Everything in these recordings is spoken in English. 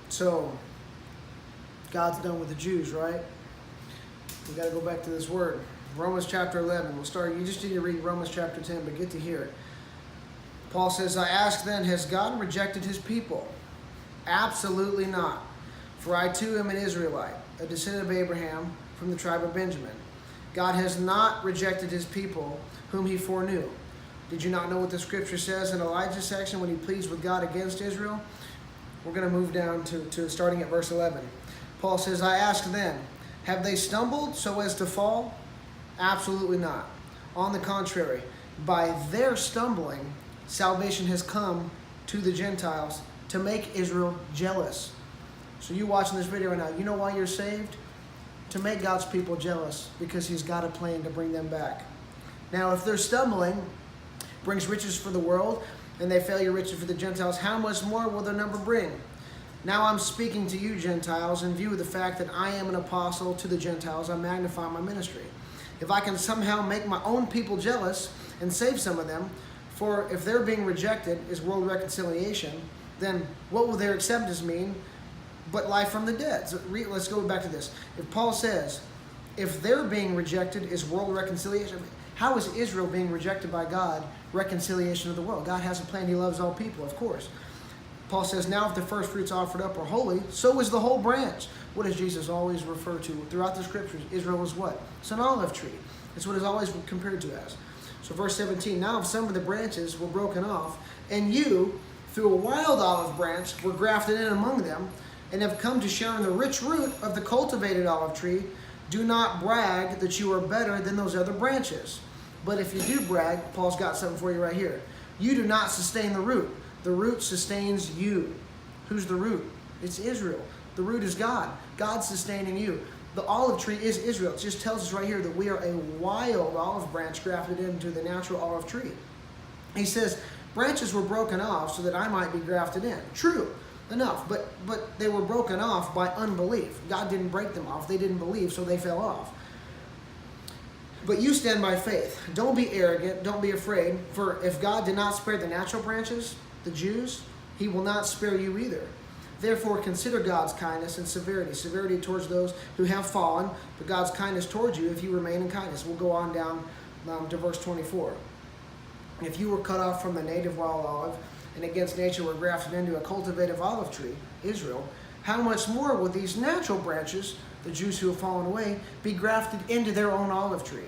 So, God's done with the Jews, right? We got to go back to this word. Romans chapter 11. We'll start. You just need to read Romans chapter 10, but get to here it. Paul says, I ask then, has God rejected his people? Absolutely not. For I too am an Israelite, a descendant of Abraham from the tribe of Benjamin. God has not rejected his people whom he foreknew. Did you not know what the scripture says in Elijah's section when he pleads with God against Israel? We're going to move down to starting at verse 11. Paul says, I ask then, have they stumbled so as to fall? Absolutely not. On the contrary, by their stumbling, salvation has come to the Gentiles to make Israel jealous. So you watching this video right now, you know why you're saved? To make God's people jealous, because he's got a plan to bring them back. Now, if their stumbling brings riches for the world, and they failure riches for the Gentiles, how much more will their number bring? Now I'm speaking to you, Gentiles, in view of the fact that I am an apostle to the Gentiles. I magnify my ministry. If I can somehow make my own people jealous and save some of them, for if they're being rejected is world reconciliation, then what will their acceptance mean but life from the dead? So let's go back to this. If Paul says, if they're being rejected is world reconciliation, how is Israel being rejected by God reconciliation of the world? God has a plan. He loves all people, of course. Paul says, now if the first fruits offered up are holy, so is the whole branch. What does Jesus always refer to throughout the scriptures? Israel was what? It's an olive tree. That's what it's always compared to as. So verse 17, now if some of the branches were broken off, and you, through a wild olive branch, were grafted in among them, and have come to share in the rich root of the cultivated olive tree, do not brag that you are better than those other branches. But if you do brag, Paul's got something for you right here. You do not sustain the root. The root sustains you. Who's the root? It's Israel. The root is God. God's sustaining you. The olive tree is Israel. It just tells us right here that we are a wild olive branch grafted into the natural olive tree. He says, branches were broken off so that I might be grafted in. True enough, but they were broken off by unbelief. God didn't break them off. They didn't believe, so they fell off. But you stand by faith. Don't be arrogant. Don't be afraid. For if God did not spare the natural branches, the Jews, he will not spare you either. Therefore, consider God's kindness and severity. Severity towards those who have fallen, but God's kindness towards you if you remain in kindness. We'll go on down to verse 24. If you were cut off from the native wild olive, and against nature were grafted into a cultivated olive tree, Israel, how much more will these natural branches, the Jews who have fallen away, be grafted into their own olive tree?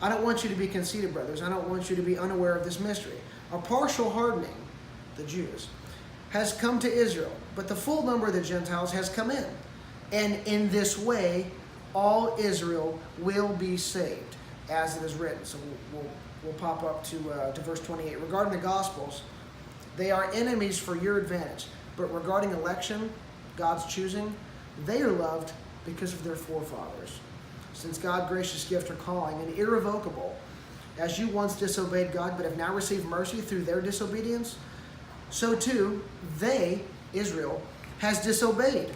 I don't want you to be conceited, brothers. I don't want you to be unaware of this mystery. A partial hardening, the Jews, has come to Israel, but the full number of the Gentiles has come in. And in this way, all Israel will be saved, as it is written. So we'll pop up to verse 28. Regarding the Gospels, they are enemies for your advantage. But regarding election, God's choosing, they are loved because of their forefathers. Since God's gracious gift or calling, and irrevocable, as you once disobeyed God, but have now received mercy through their disobedience, so too they, Israel, has disobeyed,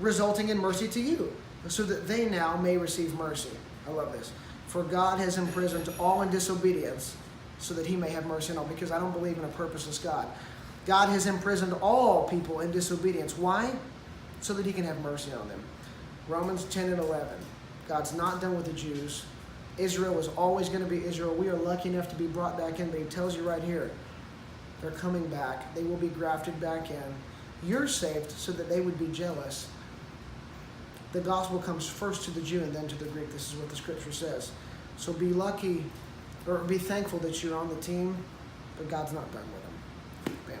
resulting in mercy to you, so that they now may receive mercy. I love this. For God has imprisoned all in disobedience, so that he may have mercy on all, because I don't believe in a purposeless God. God has imprisoned all people in disobedience. Why? So that he can have mercy on them. Romans 10 and 11. God's not done with the Jews. Israel is always going to be Israel. We are lucky enough to be brought back in, but he tells you right here, they're coming back. They will be grafted back in. You're saved so that they would be jealous. The gospel comes first to the Jew and then to the Greek. This is what the scripture says. So be lucky, or be thankful that you're on the team, but God's not done with them. Bam.